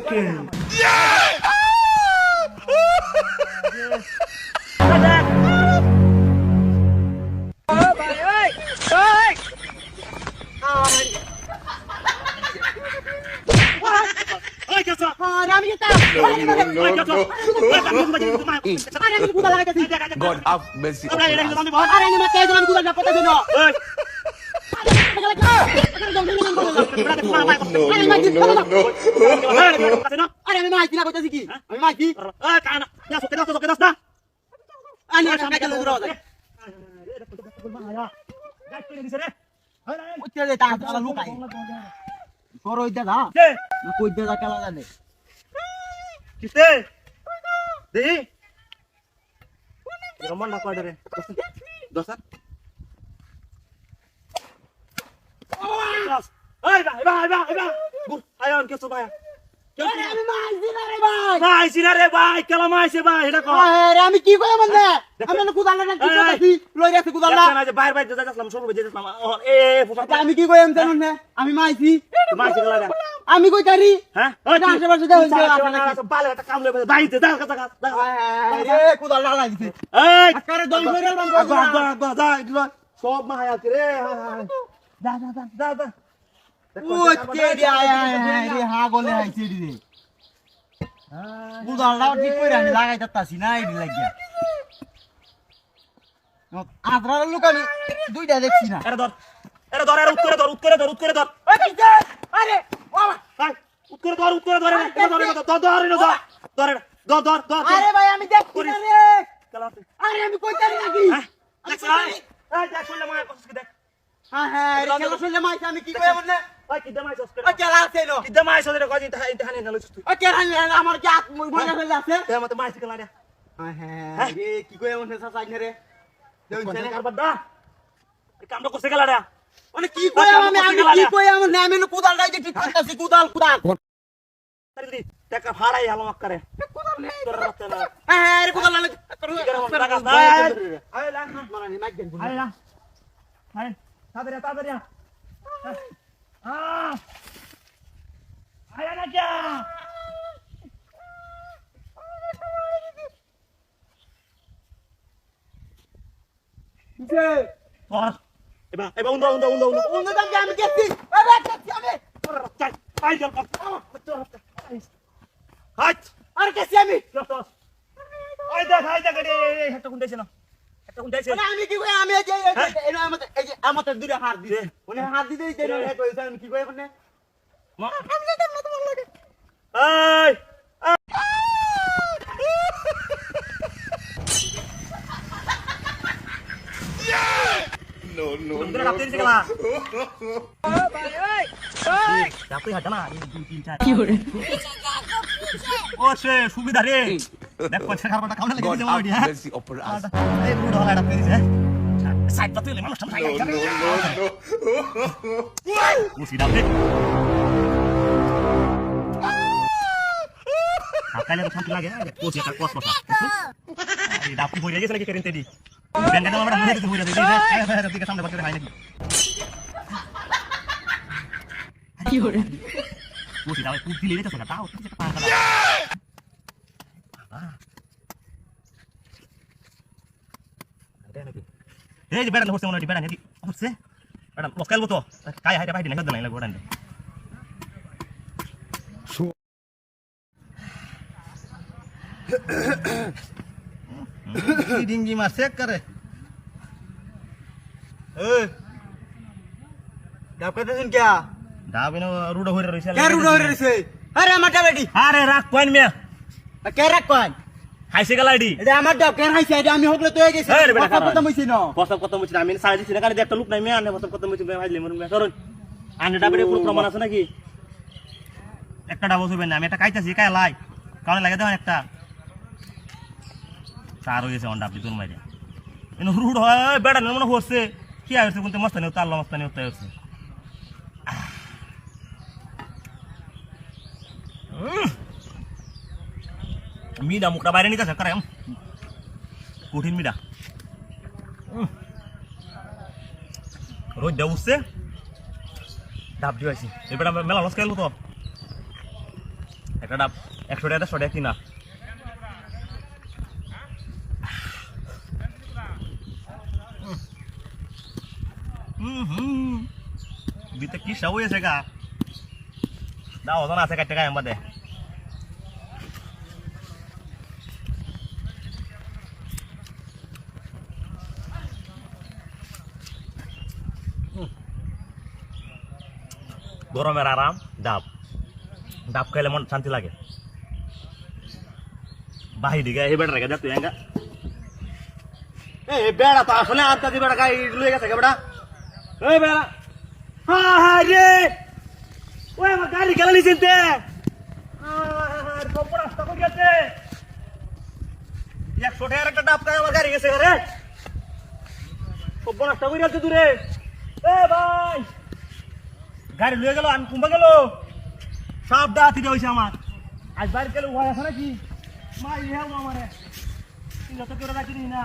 Okay God have mercy upon আমি কি কই মানে আমি না কুদাল না কি করতেছি লই রাখছি কুদাল না বাইরে বাইরে যাচ্ছিলাম সরু বেজে যাচ্ছিলাম আমি কি কই আমি জানেন না আমি মাইছি মাইছে গেলা আমি কই তারি হ্যাঁ আশেপাশে যাও বালে একটা কাম লইবে বাইতে দাও কাটা রে কুদাল না লাগিছে এই আকারে দম করে বাম যা যা সব মায়া আছে রে যা যা যা যা ও তেরি আয়া রে হা গলে আইছে রে কুদালটা ঠিক করে আমি লাগাই দিতাছি না এডি লাগিয়া আদ্রার লোক আমি দুইটা দেখছি না আরে ধর আরে উৎকরে ধর আরে বাবা উৎকরে ধর আরে ভাই আমি দেখছি না রে কালাতে আরে আমি কই জানি নাকি দেখ শুনলে মায়া কষ্ট দেখ হ্যাঁ হ্যাঁ রে খেলা শুনলে মাইছে আমি কি কই এমন না ওই কিদা মাইছ ও খেলা আছে নো কিদা মাইছ রে কই ইনতাহানি না লইছিস তুই ও খেলা আমার কি হাত মনে ফেলে আছে তে মতে মাইছ কেলা রে হ্যাঁ হ্যাঁ রে কি কই এমন না সাইন রে কোনে কারবার দা এই কামটা করতে গেলা রে মানে কি কই আমি কি কই এমন না আমি কুদাল রাইতে ঠিক করতেছি কুদাল তারি দি টাকা ভাড়াই হালো মাক্কারে কুদাল নেই তোর রাতে না হ্যাঁ রে কুদাল লাগে আয় লা মারানি মাইক দেন আয় লা আয় তাড়াতাড়ি আয় না যা যে এবার উন্দা অন্য দাম আমি দেখছি আরে দেখছি আমি চাই আই জল হাট আরে দেখছি আমি আই দেখ রে একটা কোন দেছে না একটা কোন দেছে মানে আমি কি কই আমি এই যে এই যে আমাদের দুইটা হাত দিছে মানে হাত দিতেই দেন হে কইছে আমি কি কই মানে আমি যেটা মত ভালো লাগে এই no. Bener apa ini segala? Tapi ada mah ini pincar. Oh se সুবিধা রে দেখ কোন খাবারটা খাওয়া লাগে God যে ওই হ্যাঁ have mercy upon us. এই বুড়ো হলাটা পেরিছে সাইড তো তুই মানুষ সামনে মুসি দাও আকালে তো শান্তি লাগে কোচি একটা কস কস এই ডাপু বইরে গেছে নাকি কেরেন্তে দি বেন্ডা আমরা মনে দিতে বইরে দিই এই দিকে সামনে বসে হয় নাকি কি হরে কোচি দাও তুই দিলে তো না তাও তুই একটা পাঁকা দাও এই যে বেড়া হচ্ছে মনে হয় বেড়া নেই হচ্ছে বেড়া লোকাল মতো কাই হাইটা বাইরে না না লাগো ডান্ডে ডিঙ্গি মার চেক করে এই ডাব কত দিন কিয়া ডাবিনো রুডো হইরে রইছে কে রুডো হইরে রইছে আরে আমারটা বেটি আরে রাখ কইন মিয়া কে রাখ কইন হাইছে গেল আইডি এটা আমার ডাব কেন হাইছে এটা আমি হকলে তো গেছি কথা কইছি না কত মুছি আমি সাড়ে দিছি না কালে একটা লোক নাই মিয়া আনে কত মুছি ভাইলে মরুন মিয়া করুন আনে ডাবের পুরো প্রমাণ আছে নাকি একটা ডাব হইবে না আমি একটা কাইতাছি কাই লাই কারণ লাগে দেন একটা তার হইছে অন ডাব দিতুন মাইরে এনো রুড হয় বেড়া মনে হচ্ছে কি আইছে কোনতে মস্তানি হতে আল্লাহ মস্তানি হতে হচ্ছে মিডা মুখটা বাইরে নিতে করে কঠিন মিডা রোজ দেব উঠছে ডাব দিয়েছি এবার মেলা লস খেলো তো একটা ডাব 100 টাকা 100 টাকা কিনা বিতে কি সব হয়েছে গা দাও ওজন আছে কাটতে গায়ে আমাদের গরমের আরাম ডাব ডাব খাইলে মন শান্তি লাগে বাহি দিকে এই বেড়া রেখে দে তুই এঙ্গা এই বেড়া তো আসলে আনতে দি বেড়া গাই লুয়ে গেছে বেড়া এই বেড়া হ্যাঁ রে ওই আমার গাড়ি গেল নিছিনতে সব রাস্তা করে গেছে 100 টাকার একটা ডাব খাই আমার গাড়ি গেছে রে সব রাস্তা করে গেছে দূরে এ ভাই গাড়ি লুয়ে গেল আমি কুম্বা গেল সব দাঁতি হয়েছে আমার আজ বাড়ি গেলে ভয় আছে নাকি মা ইহাও আমারে যত করে রাখি না